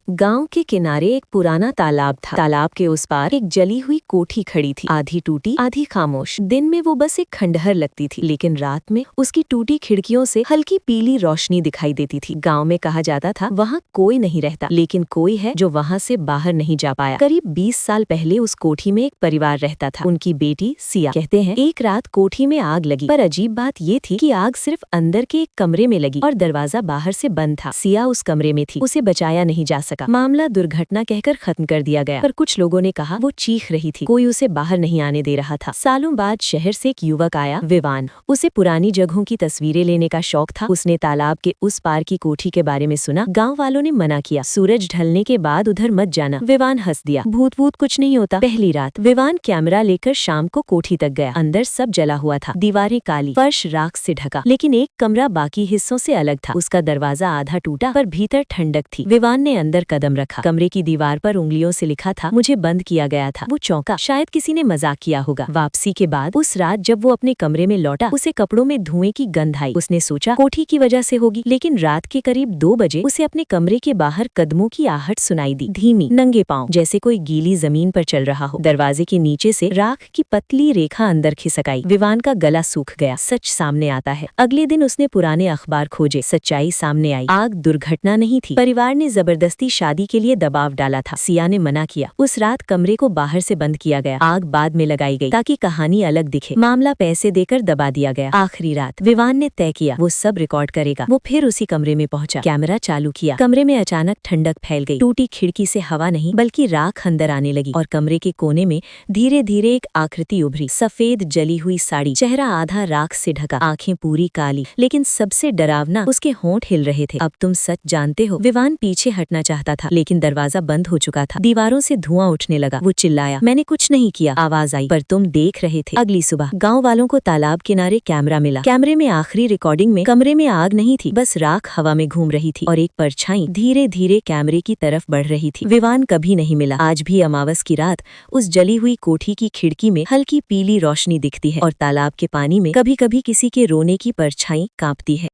गांव के किनारे एक पुराना तालाब था। तालाब के उस पार एक जली हुई कोठी खड़ी थी, आधी टूटी आधी खामोश। दिन में वो बस एक खंडहर लगती थी, लेकिन रात में उसकी टूटी खिड़कियों से हल्की पीली रोशनी दिखाई देती थी। गांव में कहा जाता था वहाँ कोई नहीं रहता, लेकिन कोई है जो वहाँ से बाहर नहीं जा पाया। करीब 20 साल पहले उस कोठी में एक परिवार रहता था, उनकी बेटी सिया। कहते हैं एक रात कोठी में आग लगी, पर अजीब बात ये थी कि आग सिर्फ अंदर के एक कमरे में लगी और दरवाजा बाहर से बंद था। सिया उस कमरे में थी, उसे बचाया नहीं जा सका। मामला दुर्घटना कहकर खत्म कर दिया गया, पर कुछ लोगों ने कहा वो चीख रही थी, कोई उसे बाहर नहीं आने दे रहा था। सालों बाद शहर से एक युवक आया, विवान। उसे पुरानी जगहों की तस्वीरें लेने का शौक था। उसने तालाब के उस पार की कोठी के बारे में सुना। गाँव वालों ने मना किया, सूरज ढलने के बाद उधर मत जाना। विवान हंस दिया, भूत वूत कुछ नहीं होता। पहली रात विवान कैमरा लेकर शाम को कोठी तक गया। अंदर सब जला हुआ था, दीवारें काली, फर्श राख से ढका, लेकिन एक कमरा बाकी हिस्सों से अलग था। उसका दरवाजा आधा टूटा, पर भीतर ठंडक थी। विवान ने अंदर कदम रखा। कमरे की दीवार पर उंगलियों से लिखा था, मुझे बंद किया गया था। वो चौंका, शायद किसी ने मजाक किया होगा। वापसी के बाद उस रात जब वो अपने कमरे में लौटा, उसे कपड़ों में धुएं की गंध आई। उसने सोचा कोठी की वजह से होगी, लेकिन रात के करीब 2 बजे उसे अपने कमरे के बाहर कदमों की आहट सुनाई दी, धीमी, नंगे पांव, जैसे कोई गीली जमीन पर चल रहा हो। दरवाजे के नीचे से राख की पतली रेखा अंदर खिसक आई। विवान का गला सूख गया, सच सामने आता है। अगले दिन उसने पुराने अखबार खोजे, सच्चाई सामने आई। आग दुर्घटना नहीं थी, परिवार ने जबरदस्ती शादी के लिए दबाव डाला था। सिया ने मना किया। उस रात कमरे को बाहर से बंद किया गया, आग बाद में लगाई गई ताकि कहानी अलग दिखे। मामला पैसे देकर दबा दिया गया। आखिरी रात विवान ने तय किया वो सब रिकॉर्ड करेगा। वो फिर उसी कमरे में पहुंचा, कैमरा चालू किया। कमरे में अचानक ठंडक फैल गई। टूटी खिड़की से हवा नहीं बल्कि राख अंदर आने लगी, और कमरे के कोने में धीरे धीरे एक आकृति उभरी। सफेद जली हुई साड़ी, चेहरा आधा राख से ढका, आंखें पूरी काली, लेकिन सबसे डरावना उसके होंठ हिल रहे थे। अब तुम सच जानते हो। विवान पीछे हटना चाहता था, लेकिन दरवाजा बंद हो चुका था। दीवारों से धुआं उठने लगा। वो चिल्लाया, मैंने कुछ नहीं किया। आवाज आई, पर तुम देख रहे थे। अगली सुबह गांव वालों को तालाब किनारे कैमरा मिला। कैमरे में आखिरी रिकॉर्डिंग में कमरे में आग नहीं थी, बस राख हवा में घूम रही थी, और एक परछाई धीरे धीरे कैमरे की तरफ बढ़ रही थी। विवान कभी नहीं मिला। आज भी अमावस की रात उस जली हुई कोठी की खिड़की में हल्की पीली रोशनी दिखती है, और तालाब के पानी में कभी कभी किसी के रोने की परछाई कांपती है।